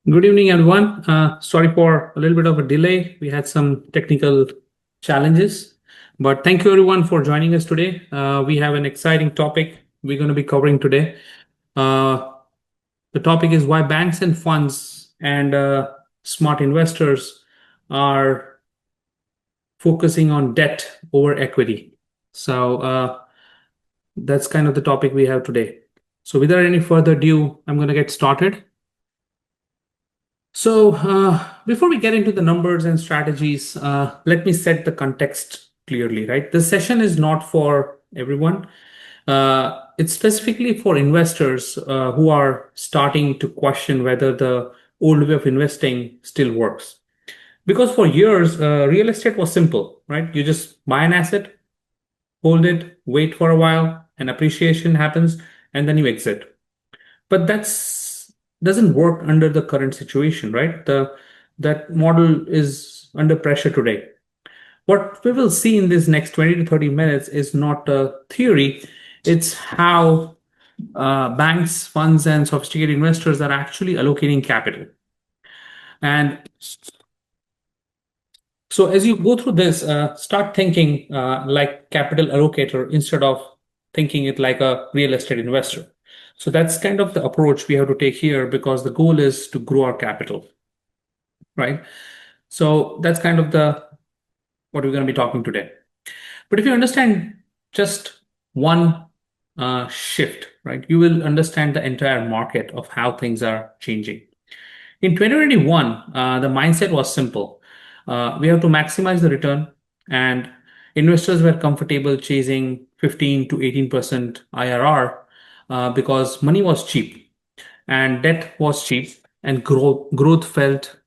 Good evening, everyone. Sorry for a little bit of a delay. We had some technical challenges, but thank you everyone for joining us today. We have an exciting topic we're going to be covering today. Uh, the topic is why banks and funds and smart investors are focusing on debt over equity. So that's kind of the topic we have today. So without any further ado, I'm going to get started. So before we get into the numbers and strategies, let me set the context clearly, right? This session is not for everyone. It's specifically for investors who are starting to question whether the old way of investing still works. Because for years, real estate was simple, right? You just buy an asset, hold it, wait for a while, and appreciation happens, and then you exit. But that's doesn't work under the current situation, right? That model is under pressure today. What we will see in this next 20 to 30 minutes is not a theory, it's how banks, funds, and sophisticated investors are actually allocating capital. And so as you go through this, start thinking like capital allocator instead of thinking it like a real estate investor. So that's kind of the approach we have to take here because the goal is to grow our capital, right? So that's kind of the what we're going to be talking today. But if you understand just one shift, right, you will understand the entire market of how things are changing. In 2021, the mindset was simple. We have to maximize the return, and investors were comfortable chasing 15 to 18% IRR because money was cheap and debt was cheap and growth felt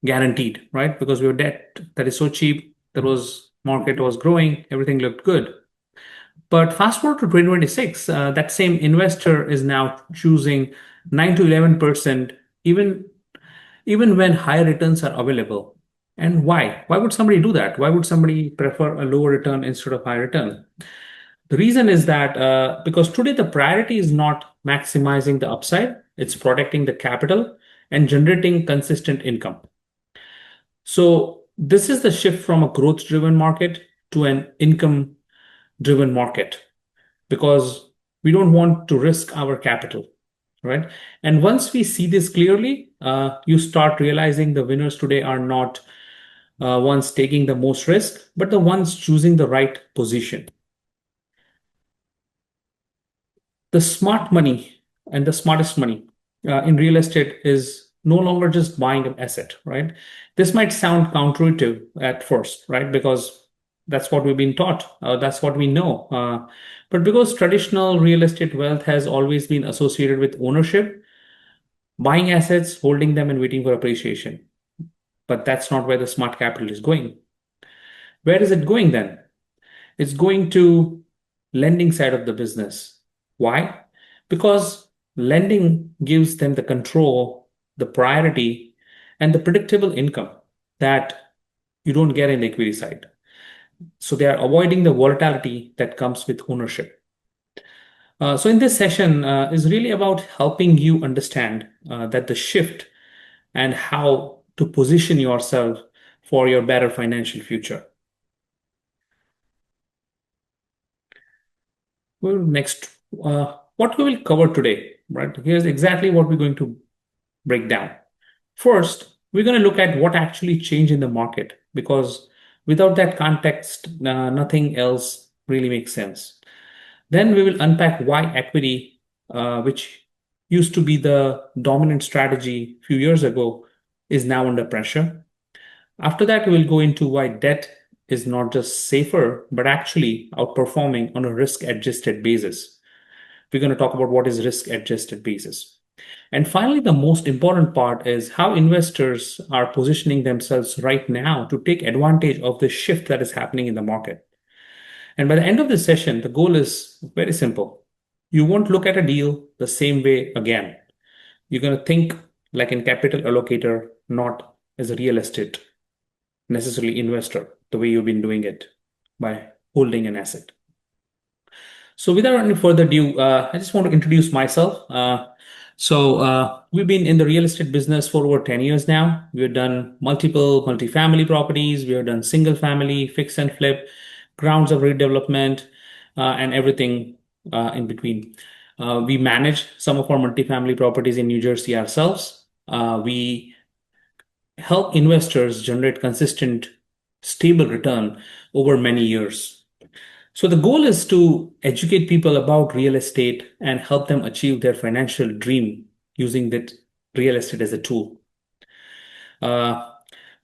guaranteed, right? Because we were debt that is so cheap, there was market was growing, everything looked good. But fast forward to 2026, that same investor is now choosing 9 to 11% even when higher returns are available. And why? Why would somebody do that? Why would somebody prefer a lower return instead of high return? The reason is that because today the priority is not maximizing the upside, it's protecting the capital and generating consistent income. So this is the shift from a growth-driven market to an income-driven market because we don't want to risk our capital, right? And once we see this clearly, you start realizing the winners today are not ones taking the most risk, but the ones choosing the right position. The smart money and the smartest money in real estate is no longer just buying an asset, right? This might sound counterintuitive at first, right? Because that's what we've been taught, that's what we know. But because traditional real estate wealth has always been associated with ownership, buying assets, holding them, and waiting for appreciation. But that's not where the smart capital is going. Where is it going then? It's going to lending side of the business. Why? Because lending gives them the control, the priority, and the predictable income that you don't get in the equity side. So they are avoiding the volatility that comes with ownership. So in this session is really about helping you understand that the shift and how to position yourself for your better financial future. Well, next, what we will cover today, right? Here's exactly what we're going to break down. First, we're going to look at what actually changed in the market because without that context, nothing else really makes sense. Then we will unpack why equity, which used to be the dominant strategy a few years ago, is now under pressure. After that, we'll go into why debt is not just safer, but actually outperforming on a risk-adjusted basis. We're going to talk about what is risk-adjusted basis. And finally, the most important part is how investors are positioning themselves right now to take advantage of the shift that is happening in the market. And by the end of the session, the goal is very simple. You won't look at a deal the same way again. You're going to think like a capital allocator, not as a real estate necessarily investor, the way you've been doing it by holding an asset. So without any further ado, I just want to introduce myself. We've been in the real estate business for over 10 years now. We've done multiple multifamily properties. We have done single family, fix and flip, grounds of redevelopment, and everything in between. We manage some of our multifamily properties in New Jersey ourselves. We help investors generate consistent, stable return over many years. So the goal is to educate people about real estate and help them achieve their financial dream using that real estate as a tool. Uh,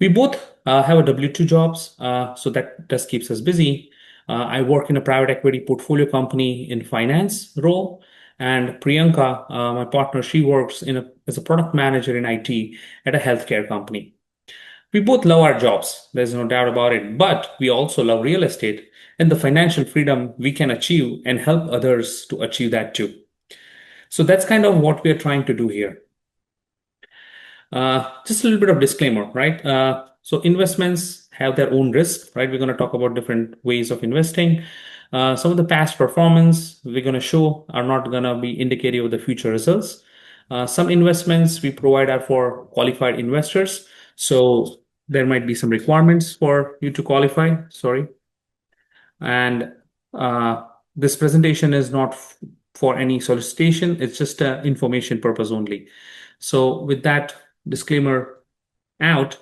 we both have a W-2 jobs, so that just keeps us busy. I work in a private equity portfolio company in finance role, and Priyanka, my partner, she works as a product manager in IT at a healthcare company. We both love our jobs, there's no doubt about it, but we also love real estate and the financial freedom we can achieve and help others to achieve that too. So that's kind of what we are trying to do here. Just a little bit of disclaimer, right? So investments have their own risk, right? We're going to talk about different ways of investing. Some of the past performance we're going to show are not going to be indicative of the future results. Some investments we provide are for qualified investors. So there might be some requirements for you to qualify. Sorry. And this presentation is not for any solicitation. It's just information purpose only. So with that disclaimer out,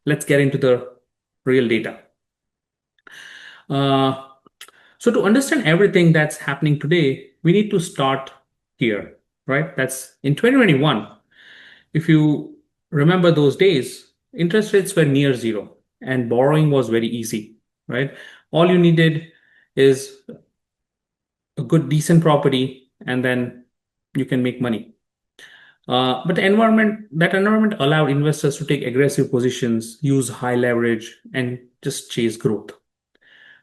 let's get into the real data. Uh, so to understand everything that's happening today, we need to start here, right? That's in 2021. If you remember those days, interest rates were near zero and borrowing was very easy, right? All you needed is a good, decent property, and then you can make money. But that environment allowed investors to take aggressive positions, use high leverage, and just chase growth.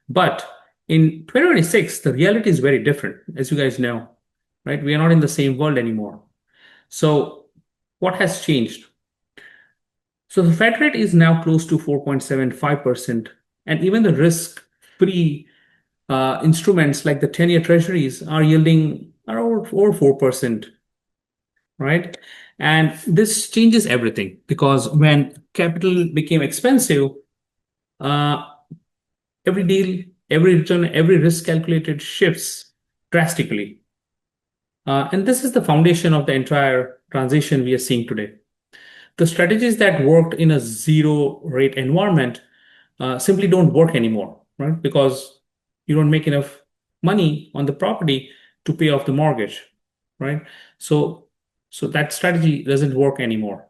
But in 2026, the reality is very different, as you guys know, right? We are not in the same world anymore. So what has changed? So the Fed rate is now close to 4.75%, and even the risk-free instruments like the 10-year treasuries are yielding around over 4%, right? And this changes everything because when capital became expensive, uh, every deal, every return, every risk calculated shifts drastically. And this is the foundation of the entire transition we are seeing today. The strategies that worked in a zero rate environment simply don't work anymore, right? Because you don't make enough money on the property to pay off the mortgage, right? So, so that strategy doesn't work anymore.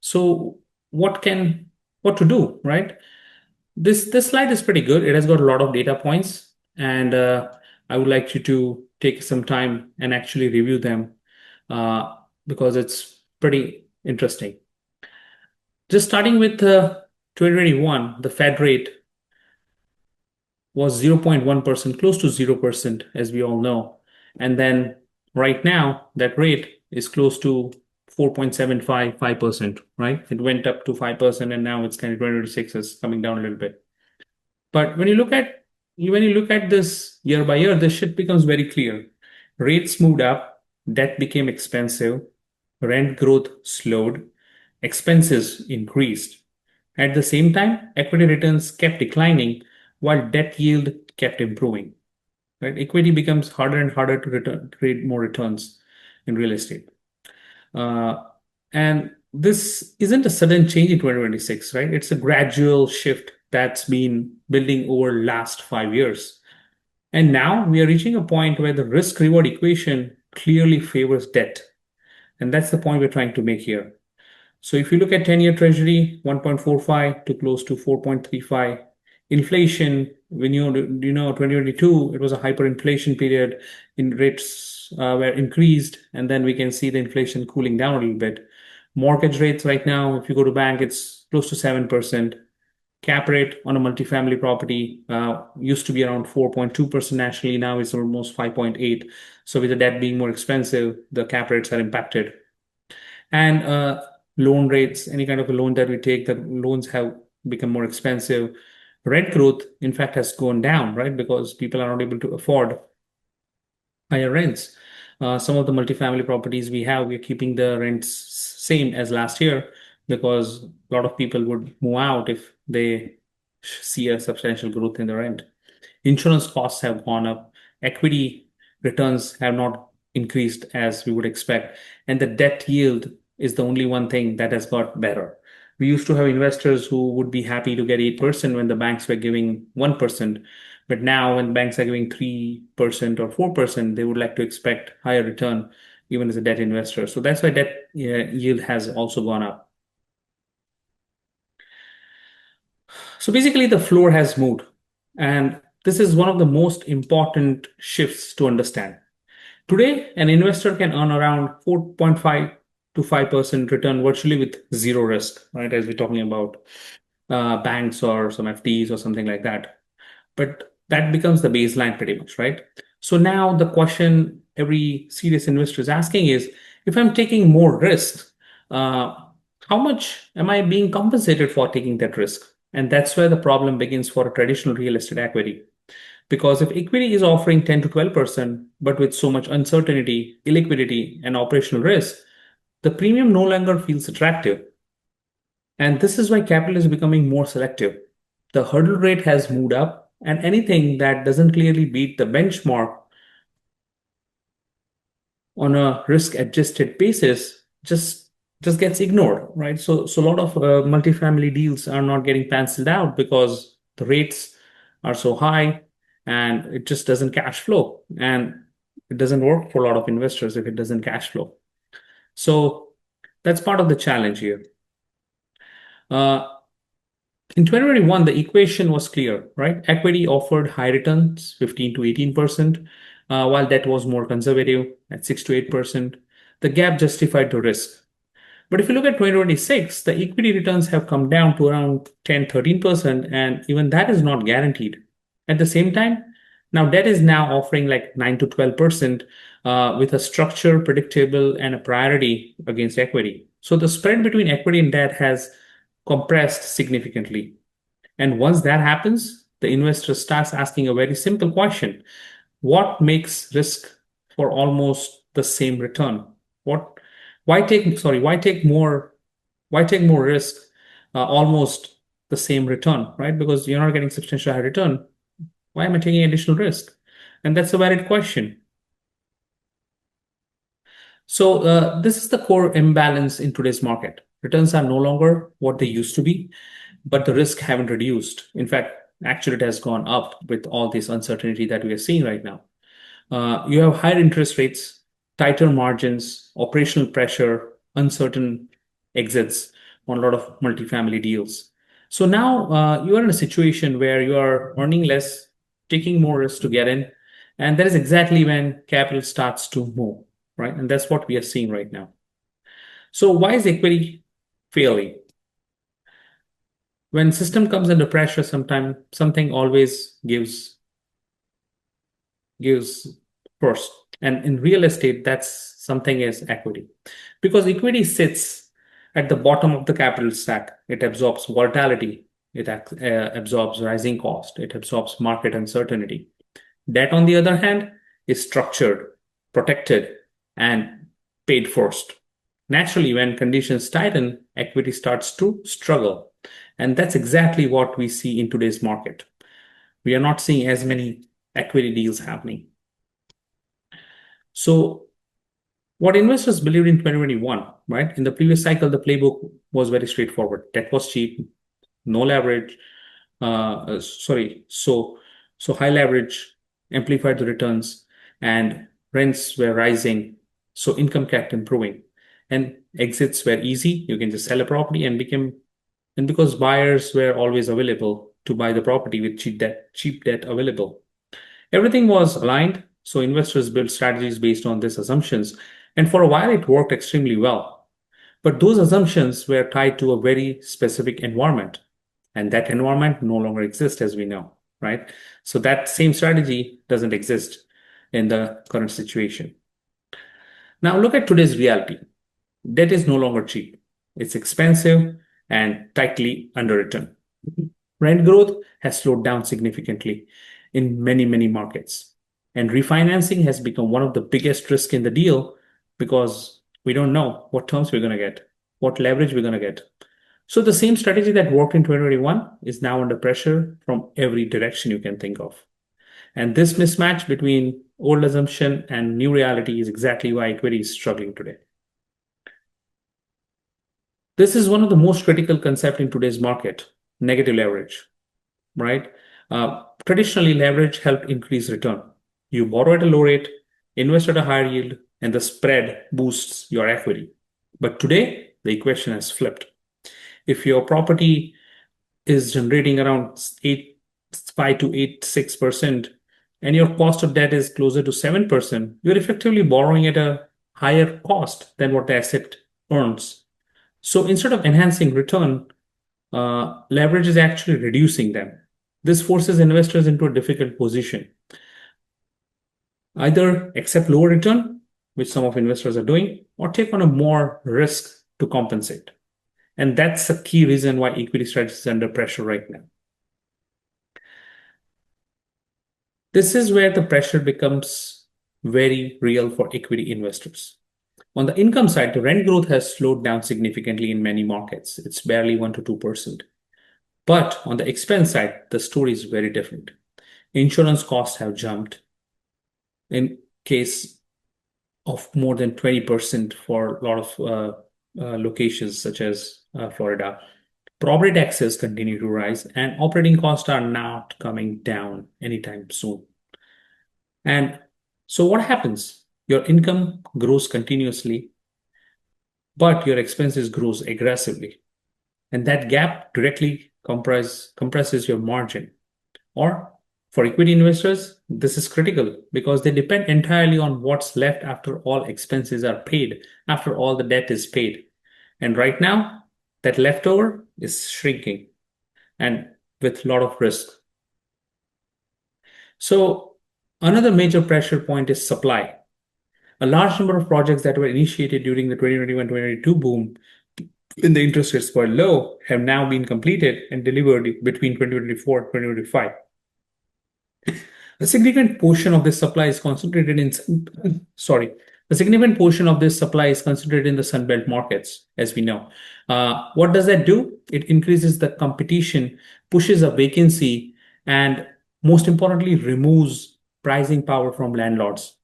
So what to do, right? This slide is pretty good. It has got a lot of data points, and I would like you to take some time and actually review them because it's pretty interesting. Just starting with 2021, the Fed rate was 0.1%, close to 0%, as we all know. And then right now, that rate is close to 4.75, 5%, right? It went up to 5%, and now it's kind of 2026 is coming down a little bit. But when you look at this year by year, this shit becomes very clear. Rates moved up, debt became expensive, rent growth slowed, expenses increased. At the same time, equity returns kept declining while debt yield kept improving. Right? Equity becomes harder and harder to create more returns in real estate. Uh, and this isn't a sudden change in 2026, right? It's a gradual shift that's been building over last 5 years. And now we are reaching a point where the risk reward equation clearly favors debt. And that's the point we're trying to make here. So if you look at 10-year treasury, 1.45 to close to 4.35. Inflation, when you know 2022, it was a hyperinflation period in rates were increased, and then we can see the inflation cooling down a little bit. Mortgage rates right now, if you go to bank, it's close to 7%. Cap rate on a multifamily property used to be around 4.2% nationally. Now it's almost 5.8. So with the debt being more expensive, the cap rates are impacted. And loan rates, any kind of a loan that we take, the loans have become more expensive. Rent growth, in fact, has gone down, right? Because people are not able to afford higher rents. Some of the multifamily properties we have, we're keeping the rents same as last year because a lot of people would move out if they see a substantial growth in the rent. Insurance costs have gone up. Equity returns have not increased as we would expect. And the debt yield is the only one thing that has got better. We used to have investors who would be happy to get 8% when the banks were giving 1%. But now, when banks are giving 3% or 4%, they would like to expect higher return, even as a debt investor. So that's why debt yield has also gone up. So basically, the floor has moved. And this is one of the most important shifts to understand. Today, an investor can earn around 4.5 to 5% return virtually with zero risk, right? As we're talking about banks or some FDs or something like that. But that becomes the baseline pretty much, right? So now the question every serious investor is asking is, if I'm taking more risk, uh, how much am I being compensated for taking that risk? And that's where the problem begins for a traditional real estate equity. Because if equity is offering 10 to 12%, but with so much uncertainty, illiquidity, and operational risk, the premium no longer feels attractive. And this is why capital is becoming more selective. The hurdle rate has moved up, and anything that doesn't clearly beat the benchmark on a risk adjusted basis just gets ignored, right? So a lot of multifamily deals are not getting penciled out because the rates are so high and it just doesn't cash flow, and it doesn't work for a lot of investors if it doesn't cash flow. So that's part of the challenge here. uh, In 2021, the equation was clear, right? Equity offered high returns, 15 to 18%, while debt was more conservative at 6 to 8%. The gap justified the risk. But if you look at 2026, the equity returns have come down to around 10, 13%, and even that is not guaranteed. At the same time, now debt is now offering like 9 to 12% with a structure, predictable, and a priority against equity. So the spread between equity and debt has compressed significantly. And once that happens, the investor starts asking a very simple question. What makes risk for almost the same return? What, why take more risk, almost the same return, right? Because you're not getting substantial high return. Why am I taking additional risk? And that's a valid question. So this is the core imbalance in today's market. Returns are no longer what they used to be, but the risk haven't reduced. In fact, actually, it has gone up with all this uncertainty that we are seeing right now. You have higher interest rates, tighter margins, operational pressure, uncertain exits on a lot of multifamily deals. So now you are in a situation where you are earning less, taking more risk to get in, and that is exactly when capital starts to move, right? And that's what we are seeing right now. So why is equity failing? When system comes under pressure, sometimes something always gives first. And in real estate, that's something is equity. Because equity sits at the bottom of the capital stack. It absorbs volatility, it absorbs rising cost, it absorbs market uncertainty. Debt, on the other hand, is structured, protected, and paid first. Naturally, when conditions tighten, equity starts to struggle. And that's exactly what we see in today's market. We are not seeing as many equity deals happening. So, what investors believed in 2021, right? In the previous cycle, the playbook was very straightforward. Debt was cheap, no leverage. Sorry, so high leverage amplified the returns, and rents were rising, so income kept improving, and exits were easy. You can just sell a property and because buyers were always available to buy the property with cheap debt available. Everything was aligned, so investors built strategies based on these assumptions, and for a while it worked extremely well. But those assumptions were tied to a very specific environment, and that environment no longer exists as we know, right? So that same strategy doesn't exist in the current situation. Now look at today's reality. Debt is no longer cheap. It's expensive and tightly underwritten. Rent growth has slowed down significantly in many, many markets. And refinancing has become one of the biggest risks in the deal because we don't know what terms we're going to get, what leverage we're going to get. So the same strategy that worked in 2021 is now under pressure from every direction you can think of. And this mismatch between old assumption and new reality is exactly why equity is struggling today. This is one of the most critical concepts in today's market, negative leverage, right? Traditionally, leverage helped increase return. You borrow at a low rate, invest at a higher yield, and the spread boosts your equity. But today, the equation has flipped. If your property is generating around 5 to 6%, and your cost of debt is closer to 7%, you're effectively borrowing at a higher cost than what the asset earns. So instead of enhancing return, leverage is actually reducing them. This forces investors into a difficult position. Either accept lower return, which some of investors are doing, or take on a more risk to compensate. And that's a key reason why equity strategy is under pressure right now. This is where the pressure becomes very real for equity investors. On the income side, the rent growth has slowed down significantly in many markets. It's barely 1 to 2%. But on the expense side, the story is very different. Insurance costs have jumped in case of more than 20% for a lot of locations such as Florida. Property taxes continue to rise, and operating costs are not coming down anytime soon. And so what happens? Your income grows continuously, but your expenses grows aggressively. And that gap directly compresses your margin. Or for equity investors, this is critical because they depend entirely on what's left after all expenses are paid, after all the debt is paid. And right now, that leftover is shrinking and with a lot of risk. So another major pressure point is supply. A large number of projects that were initiated during the 2021-2022 boom when the interest rates were low have now been completed and delivered between 2024 and 2025. A significant portion of this supply is concentrated in a significant portion of this supply is concentrated in the Sunbelt markets, as we know. What does that do? It increases the competition, pushes a vacancy, and most importantly, removes pricing power from landlords.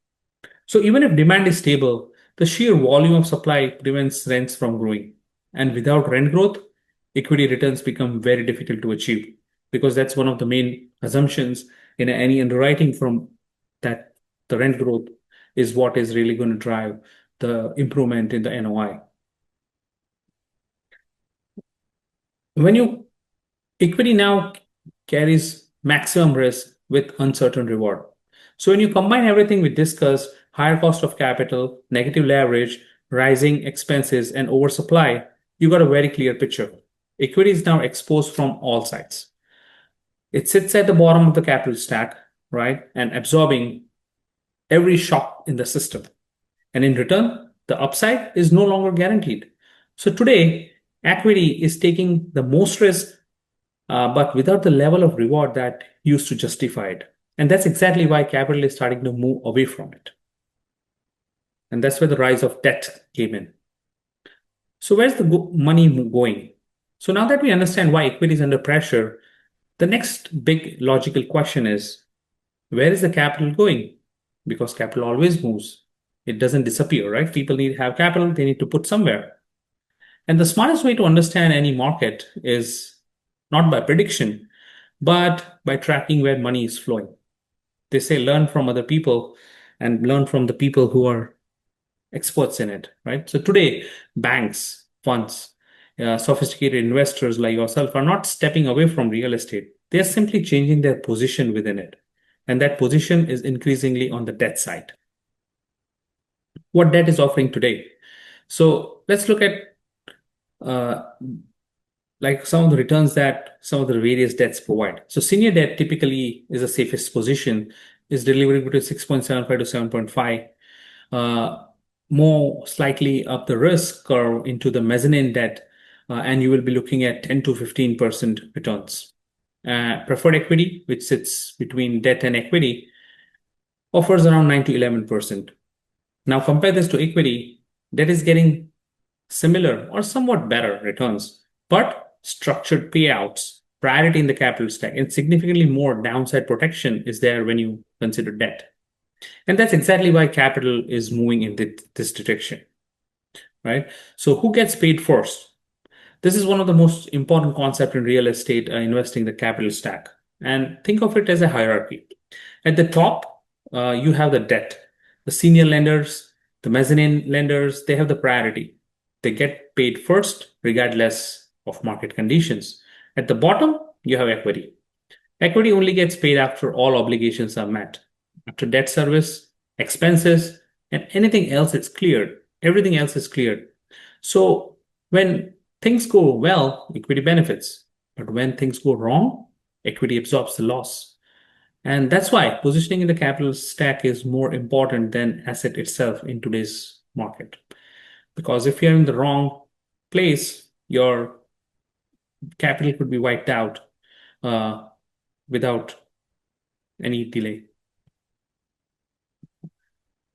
So even if demand is stable, the sheer volume of supply prevents rents from growing. And without rent growth, equity returns become very difficult to achieve because that's one of the main assumptions in any underwriting from that the rent growth is what is really going to drive the improvement in the NOI. When you equity now carries maximum risk with uncertain reward. So when you combine everything we discussed, higher cost of capital, negative leverage, rising expenses, and oversupply, you got a very clear picture. Equity is now exposed from all sides. It sits at the bottom of the capital stack, right? And absorbing every shock in the system. And in return, the upside is no longer guaranteed. So today, equity is taking the most risk, but without the level of reward that used to justify it. And that's exactly why capital is starting to move away from it. And that's where the rise of debt came in. So where's the money going? So now that we understand why equity is under pressure, the next big logical question is, where is the capital going? Because capital always moves. It doesn't disappear, right? People need to have capital, they need to put somewhere. And the smartest way to understand any market is not by prediction, but by tracking where money is flowing. They say learn from other people and learn from the people who are experts in it, right? So today, banks, funds, sophisticated investors like yourself are not stepping away from real estate. They are simply changing their position within it. And that position is increasingly on the debt side. What debt is offering today? So let's look at uh, like some of the returns that some of the various debts provide. So senior debt typically is the safest position, is delivering between 6.75 to 7.5. More slightly up the risk curve into the mezzanine debt, and you will be looking at 10 to 15% returns. Preferred equity, which sits between debt and equity, offers around 9 to 11%. Now compare this to equity that is getting similar or somewhat better returns, but structured payouts, priority in the capital stack, and significantly more downside protection is there when you consider debt. And that's exactly why capital is moving in this direction, right? So who gets paid first? This is one of the most important concepts in real estate investing, the capital stack. And think of it as a hierarchy. At the top, you have the debt. The senior lenders, the mezzanine lenders, they have the priority. They get paid first, regardless of market conditions. At the bottom, you have equity. Equity only gets paid after all obligations are met. After debt service, expenses, and anything else is cleared. Everything else is cleared. So when things go well, equity benefits. But when things go wrong, equity absorbs the loss. And that's why positioning in the capital stack is more important than asset itself in today's market. Because if you're in the wrong place, your capital could be wiped out without any delay.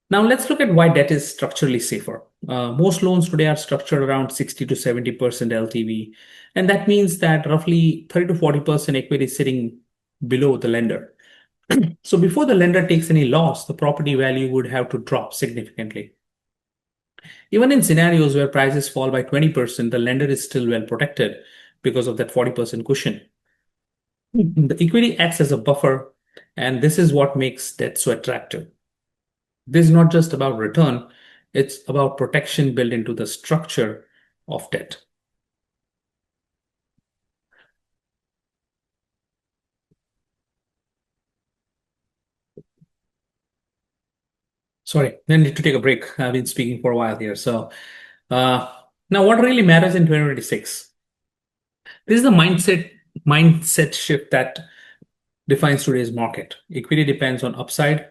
Now let's look at why debt is structurally safer. Most loans today are structured around 60 to 70% LTV, and that means that roughly 30 to 40% equity is sitting below the lender. So before the lender takes any loss, the property value would have to drop significantly. Even in scenarios where prices fall by 20%, the lender is still well protected because of that 40% cushion. The equity acts as a buffer, and this is what makes debt so attractive. This is not just about return, it's about protection built into the structure of debt. Sorry, I need to take a break. I've been speaking for a while here. Uh, now what really matters in 2026? This is the mindset shift that defines today's market. Equity depends on upside,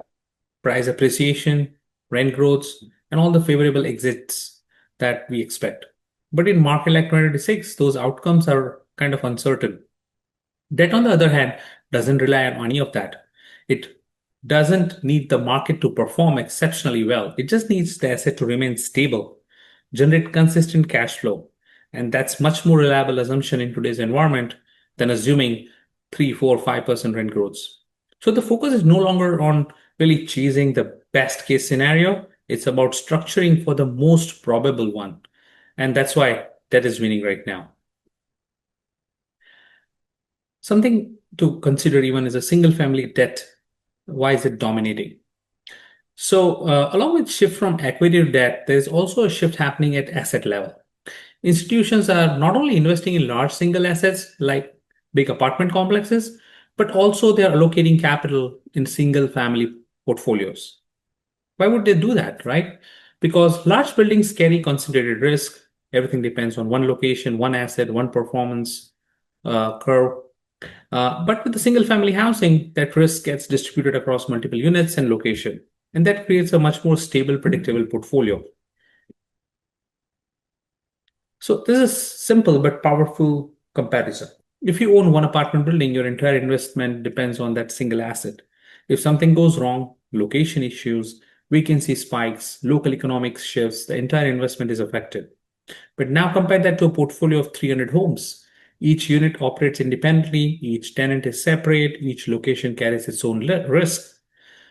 price appreciation, rent growth, and all the favorable exits that we expect. But in market like 2026, those outcomes are kind of uncertain. Debt, on the other hand, doesn't rely on any of that. It doesn't need the market to perform exceptionally well. It just needs the asset to remain stable, generate consistent cash flow. And that's much more reliable assumption in today's environment than assuming 3, 4, 5% rent growth. So the focus is no longer on really chasing the best case scenario. It's about structuring for the most probable one. And that's why that is winning right now. Something to consider even is a single family debt. Why is it dominating? So, along with shift from equity to debt, there's also a shift happening at asset level. Institutions are not only investing in large single assets like big apartment complexes, but also they are allocating capital in single family portfolios. Why would they do that, right? Because large buildings carry concentrated risk. Everything depends on one location, one asset, one performance curve. But with the single family housing, that risk gets distributed across multiple units and location. And that creates a much more stable, predictable portfolio. So this is simple but powerful comparison. If you own one apartment building, your entire investment depends on that single asset. If something goes wrong, location issues, vacancy spikes, local economic shifts, the entire investment is affected. But now compare that to a portfolio of 300 homes. Each unit operates independently, each tenant is separate, each location carries its own risk.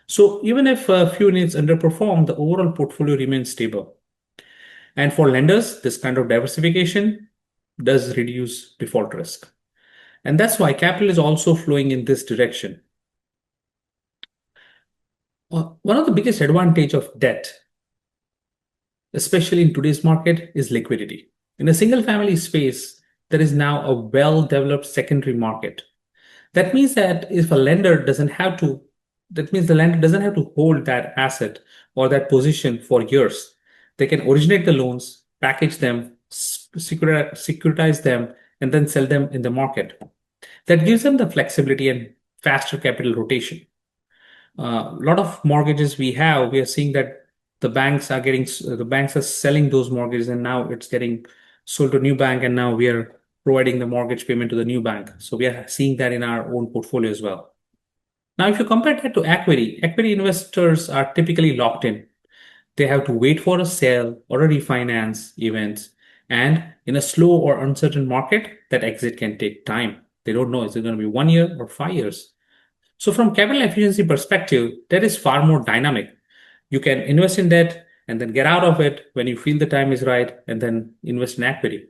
So even if a few units underperform, the overall portfolio remains stable. And for lenders, this kind of diversification does reduce default risk. And that's why capital is also flowing in this direction. One of the biggest advantage of debt, especially in today's market, is liquidity. In a single family space, there is now a well-developed secondary market. That means that if a lender doesn't have to, that means the lender doesn't have to hold that asset or that position for years. They can originate the loans, package them, securitize them, and then sell them in the market. That gives them the flexibility and faster capital rotation. A lot of mortgages we are seeing that the banks are selling those mortgages, and now it's getting sold to a new bank, and now we are providing the mortgage payment to the new bank. So we are seeing that in our own portfolio as well. Now, if you compare that to equity investors are typically locked in. They have to wait for a sale or a refinance event. And in a slow or uncertain market, that exit can take time. They don't know is it going to be 1 year or 5 years. So from capital efficiency perspective, that is far more dynamic. You can invest in debt and then get out of it when you feel the time is right and then invest in equity.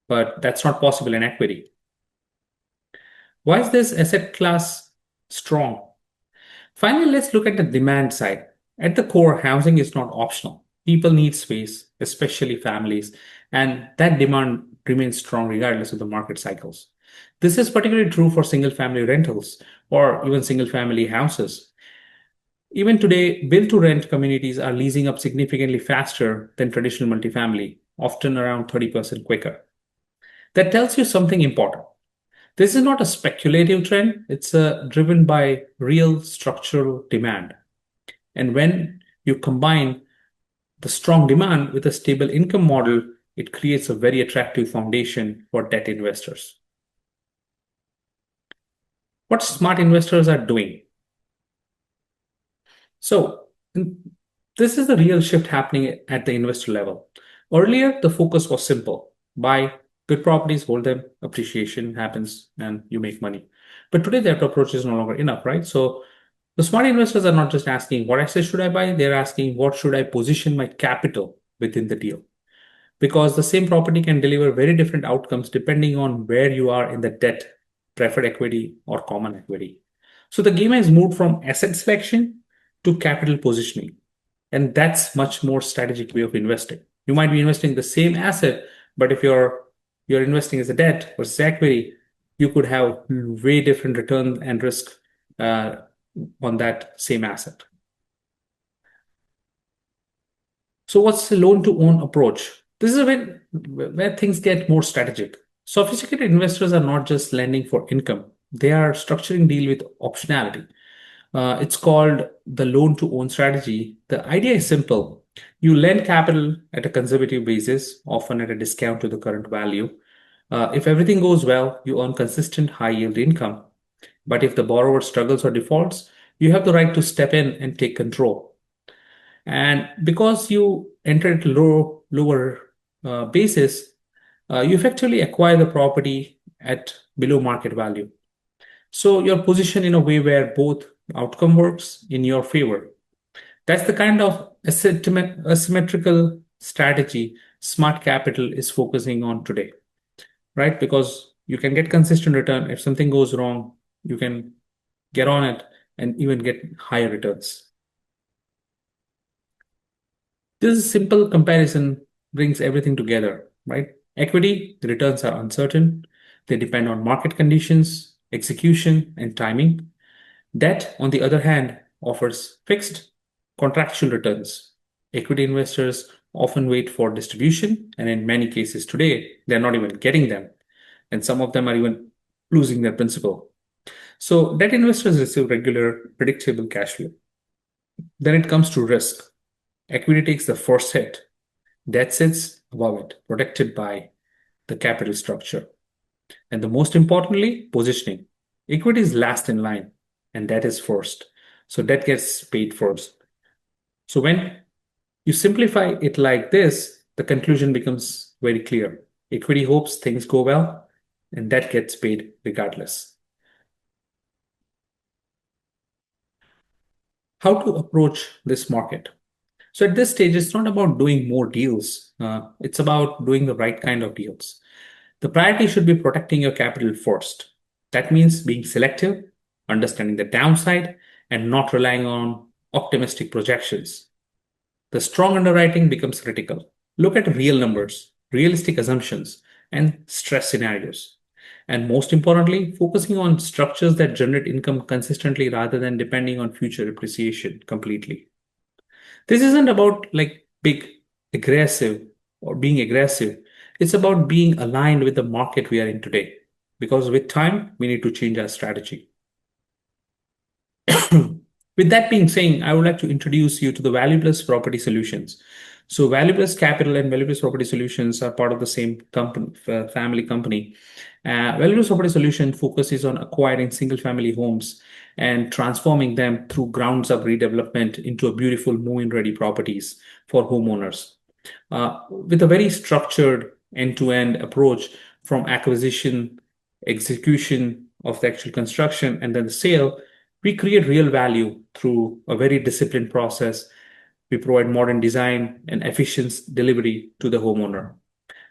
But that's not possible in equity. Why is this asset class strong? Finally, let's look at the demand side. At the core, housing is not optional. People need space, especially families, and that demand remains strong regardless of the market cycles. This is particularly true for single family rentals or even single family houses. Even today, build to rent communities are leasing up significantly faster than traditional multifamily, often around 30% quicker. That tells you something important. This is not a speculative trend, it's driven by real structural demand. And when you combine the strong demand with a stable income model, it creates a very attractive foundation for debt investors. What smart investors are doing. So, this is the real shift happening at the investor level. Earlier, the focus was simple buy good properties, hold them, appreciation happens, and you make money. But today, that approach is no longer enough, right? So, the smart investors are not just asking what assets should I buy, they're asking what should I position my capital within the deal. Because the same property can deliver very different outcomes depending on where you are in the debt, preferred equity, or common equity. So the game has moved from asset selection to capital positioning. And that's much more strategic way of investing. You might be investing the same asset, but if you're investing as a debt versus equity, you could have way different return and risk uh, on that same asset. So what's the loan to own approach? This is where things get more strategic. Sophisticated investors are not just lending for income. They are structuring deal with optionality. It's called the loan to own strategy. The idea is simple. You lend capital at a conservative basis, often at a discount to the current value. If everything goes well, you earn consistent high yield income. But if the borrower struggles or defaults, you have the right to step in and take control. And because you enter at lower basis, you effectively acquire the property at below market value. So you're positioned in a way where both outcome works in your favor. That's the kind of asymmetrical strategy smart capital is focusing on today, right? Because you can get consistent return. If something goes wrong, you can get on it and even get higher returns. This simple comparison brings everything together, right? Equity, the returns are uncertain. They depend on market conditions, execution, and timing. Debt, on the other hand, offers fixed contractual returns. Equity investors often wait for distribution, and in many cases today, they're not even getting them. And some of them are even losing their principal. So, debt investors receive regular, predictable cash flow. Then it comes to risk. Equity takes the first hit, debt sits above it, protected by the capital structure. And the most importantly, positioning. Equity is last in line and debt is first. So debt gets paid first. So when you simplify it like this, the conclusion becomes very clear. Equity hopes things go well and debt gets paid regardless. How to approach this market? So at this stage, it's not about doing more deals. It's about doing the right kind of deals. The priority should be protecting your capital first. That means being selective, understanding the downside, and not relying on optimistic projections. The strong underwriting becomes critical. Look at real numbers, realistic assumptions, and stress scenarios. And most importantly, focusing on structures that generate income consistently rather than depending on future appreciation completely. This isn't about like big aggressive or being aggressive. It's about being aligned with the market we are in today. Because with time, we need to change our strategy. With that being said, I would like to introduce you to the Value Plus Property Solutions. So Valueless Capital and Valueless Property Solutions are part of the same company, family company. Valueless Property Solution focuses on acquiring single-family homes and transforming them through grounds-up redevelopment into a beautiful move-in ready properties for homeowners. With a very structured end-to-end approach from acquisition, execution of the actual construction, and then the sale, we create real value through a very disciplined process. We provide modern design and efficient delivery to the homeowner.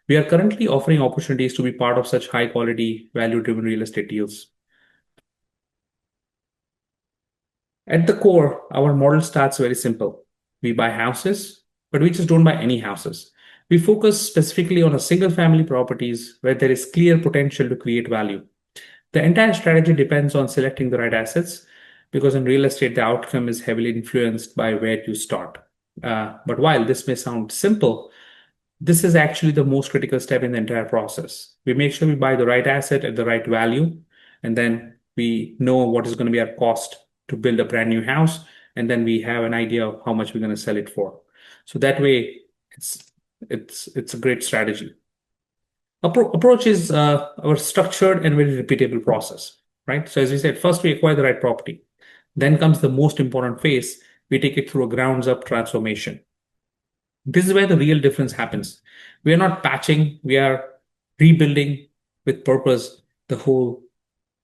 We are currently offering opportunities to be part of such high quality, value driven real estate deals. At the core, our model starts very simple. We buy houses, but we just don't buy any houses. We focus specifically on a single family properties where there is clear potential to create value. The entire strategy depends on selecting the right assets because in real estate, the outcome is heavily influenced by where you start. But while this may sound simple, this is actually the most critical step in the entire process. We make sure we buy the right asset at the right value, and then we know what is going to be our cost to build a brand new house, and then we have an idea of how much we're going to sell it for. So that way, it's it's a great strategy. Approach is our structured and very repeatable process, right? So as we said, first we acquire the right property. Then comes the most important phase. We take it through a grounds up transformation. This is where the real difference happens. We are not patching, we are rebuilding with purpose the whole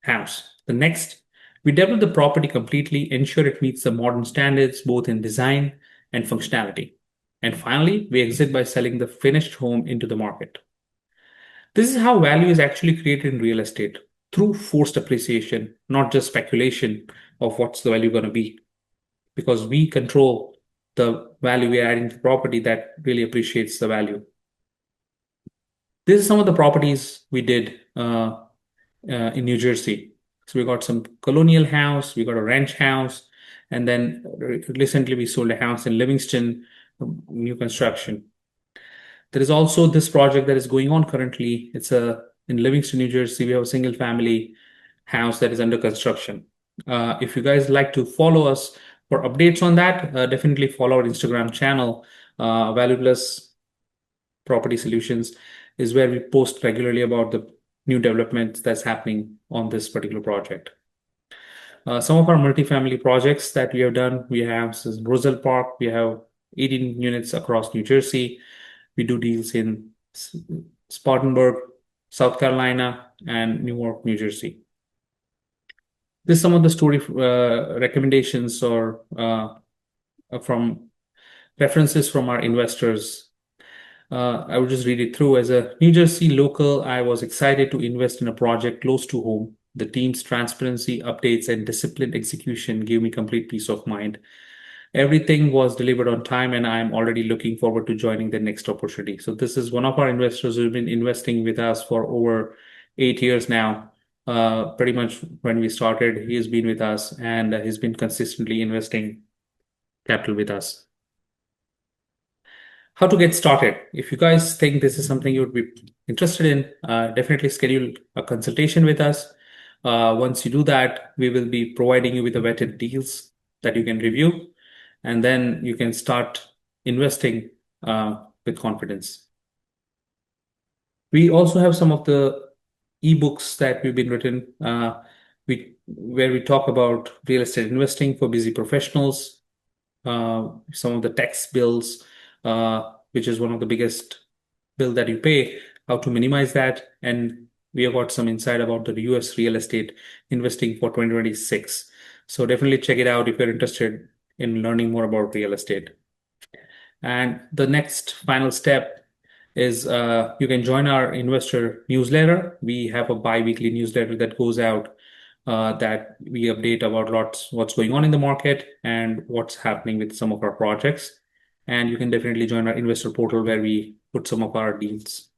house. The next, we develop the property completely, ensure it meets the modern standards both in design and functionality. And finally, we exit by selling the finished home into the market. This is how value is actually created in real estate through forced appreciation, not just speculation of what's the value going to be, because we control the value we are adding to the property that really appreciates the value. This is some of the properties we did in New Jersey. So we got some colonial house, we got a ranch house, and then recently we sold a house in Livingston, new construction. There is also this project that is going on currently. It's in Livingston, New Jersey. We have a single family house that is under construction. If you guys like to follow us for updates on that, definitely follow our Instagram channel. Valueless Property Solutions is where we post regularly about the new developments that's happening on this particular project. Some of our multifamily projects that we have done, we have Roselle Park, we have 18 units across New Jersey. We do deals in Spartanburg, South Carolina, and Newark, New Jersey. This is some of the story recommendations or from references from our investors. I will just read it through. As a New Jersey local, I was excited to invest in a project close to home. The team's transparency, updates, and disciplined execution gave me complete peace of mind. Everything was delivered on time, and I'm already looking forward to joining the next opportunity. So this is one of our investors who's been investing with us for over 8 years now. Pretty much when we started, he has been with us and he's been consistently investing capital with us. How to get started? If you guys think this is something you would be interested in, definitely schedule a consultation with us. Once you do that, we will be providing you with the vetted deals that you can review, and then you can start investing with confidence. We also have some of the ebooks that we've been written where we talk about real estate investing for busy professionals, some of the tax bills, which is one of the biggest bill that you pay, how to minimize that. And we have got some insight about the US real estate investing for 2026. So definitely check it out if you're interested in learning more about real estate. And the next final step is you can join our investor newsletter. We have a bi-weekly newsletter that goes out that we update about what's going on in the market and what's happening with some of our projects. And you can definitely join our investor portal where we put some of our deals.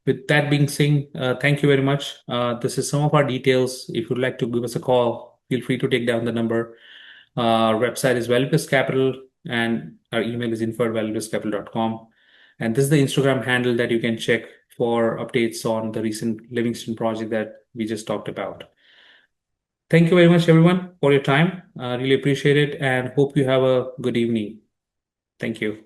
With that being said, thank you very much. This is some of our details. If you'd like to give us a call, feel free to take down the number. Our website is Valueless Capital, and our email is info@valuelesscapital.com. And this is the Instagram handle that you can check for updates on the recent Livingston project that we just talked about. Thank you very much, everyone, for your time. Really appreciate it and hope you have a good evening. Thank you.